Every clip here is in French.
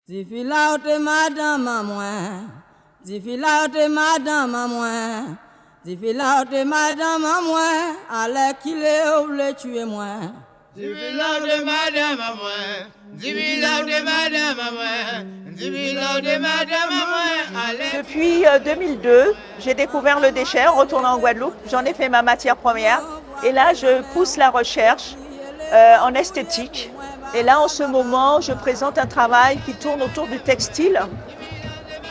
Zifilaute madame à moi, zifilaute madame à moi, zifilaute madame à moi, allez qu'il est où le tuer moi. Zifilaute madame à moi, zifilaute madame à moi, zifilaute madame à moi, allez. Depuis 2002, j'ai découvert le déchet en retournant en Guadeloupe. J'en ai fait ma matière première. Et là, je pousse la recherche en esthétique. Et là, en ce moment, je présente un travail qui tourne autour du textile,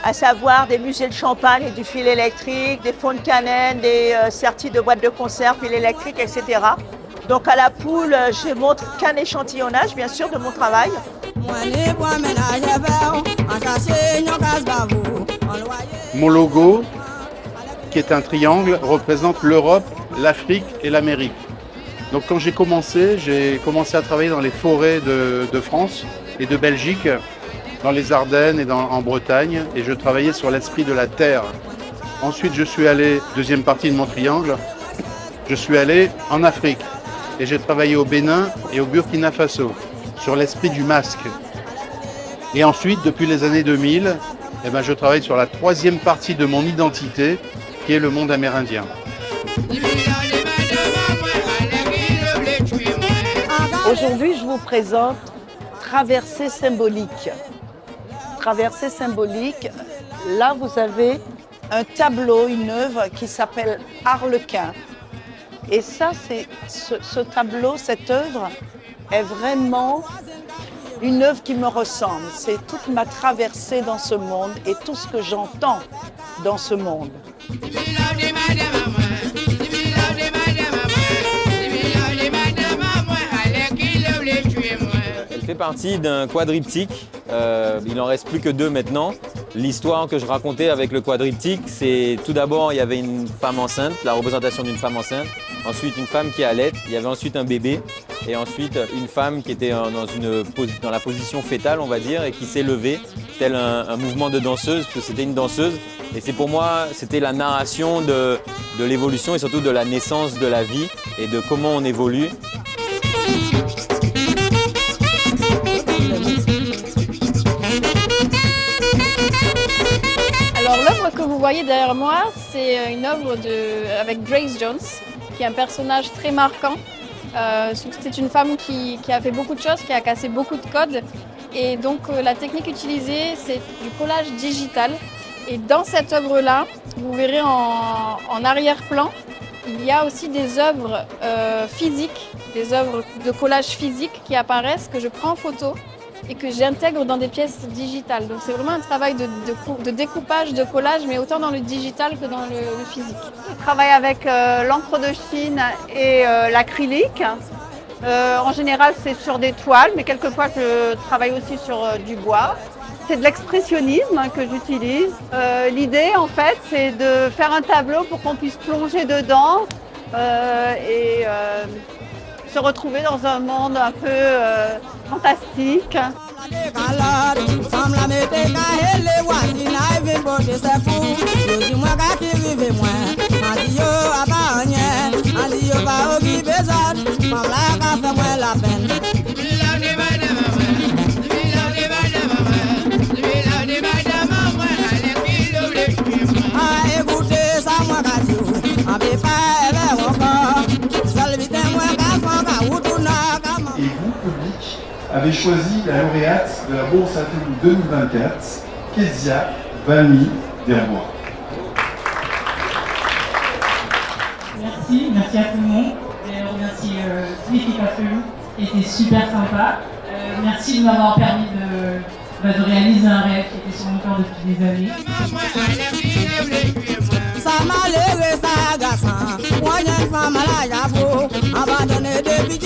à savoir des musées de champagne et du fil électrique, des fonds de cannelle, des sertis de boîtes de conserve, fil électrique, etc. Donc à la poule, je montre qu'un échantillonnage, bien sûr, de mon travail. Mon logo, qui est un triangle, représente l'Europe, l'Afrique et l'Amérique. Donc quand j'ai commencé à travailler dans les forêts de France et de Belgique, dans les Ardennes et en Bretagne, et je travaillais sur l'esprit de la terre. Ensuite, je suis allé, deuxième partie de mon triangle, je suis allé en Afrique et j'ai travaillé au Bénin et au Burkina Faso sur l'esprit du masque. Et ensuite, depuis les années 2000, je travaille sur la troisième partie de mon identité, qui est le monde amérindien. Aujourd'hui, je vous présente Traversée symbolique. Traversée symbolique, là vous avez un tableau, une œuvre qui s'appelle Harlequin. Et ça, c'est ce tableau, cette œuvre est vraiment une œuvre qui me ressemble. C'est toute ma traversée dans ce monde et tout ce que j'entends dans ce monde. Elle fait partie d'un quadriptyque, il n'en reste plus que 2 maintenant. L'histoire que je racontais avec le quadriptyque, c'est tout d'abord il y avait une femme enceinte, la représentation d'une femme enceinte, ensuite une femme qui allait, il y avait ensuite un bébé et ensuite une femme qui était dans la position fétale on va dire et qui s'est levée, tel un mouvement de danseuse, parce que c'était une danseuse. Et c'est pour moi, c'était la narration de l'évolution et surtout de la naissance de la vie et de comment on évolue. Alors l'œuvre que vous voyez derrière moi, c'est une œuvre avec Grace Jones, qui est un personnage très marquant. C'est une femme qui a fait beaucoup de choses, qui a cassé beaucoup de codes. Et donc la technique utilisée, c'est du collage digital. Et dans cette œuvre-là, vous verrez en arrière-plan, il y a aussi des œuvres physiques, des œuvres de collage physique qui apparaissent, que je prends en photo et que j'intègre dans des pièces digitales. Donc c'est vraiment un travail de découpage, de collage, mais autant dans le digital que dans le physique. Je travaille avec l'encre de Chine et l'acrylique. En général, c'est sur des toiles, mais quelquefois je travaille aussi sur du bois. C'est de l'expressionnisme que j'utilise. L'idée, en fait, c'est de faire un tableau pour qu'on puisse plonger dedans et se retrouver dans un monde un peu fantastique. Et vous, public, avez choisi la lauréate de la Bourse Intelli 2024, Kezia Valmy Derbois. Merci à tout le monde. Et on remercie toute l'équipe AFEU, qui était super sympa. Merci de m'avoir permis de réaliser un rêve qui était sur mon cœur depuis des années. Abandonné depuis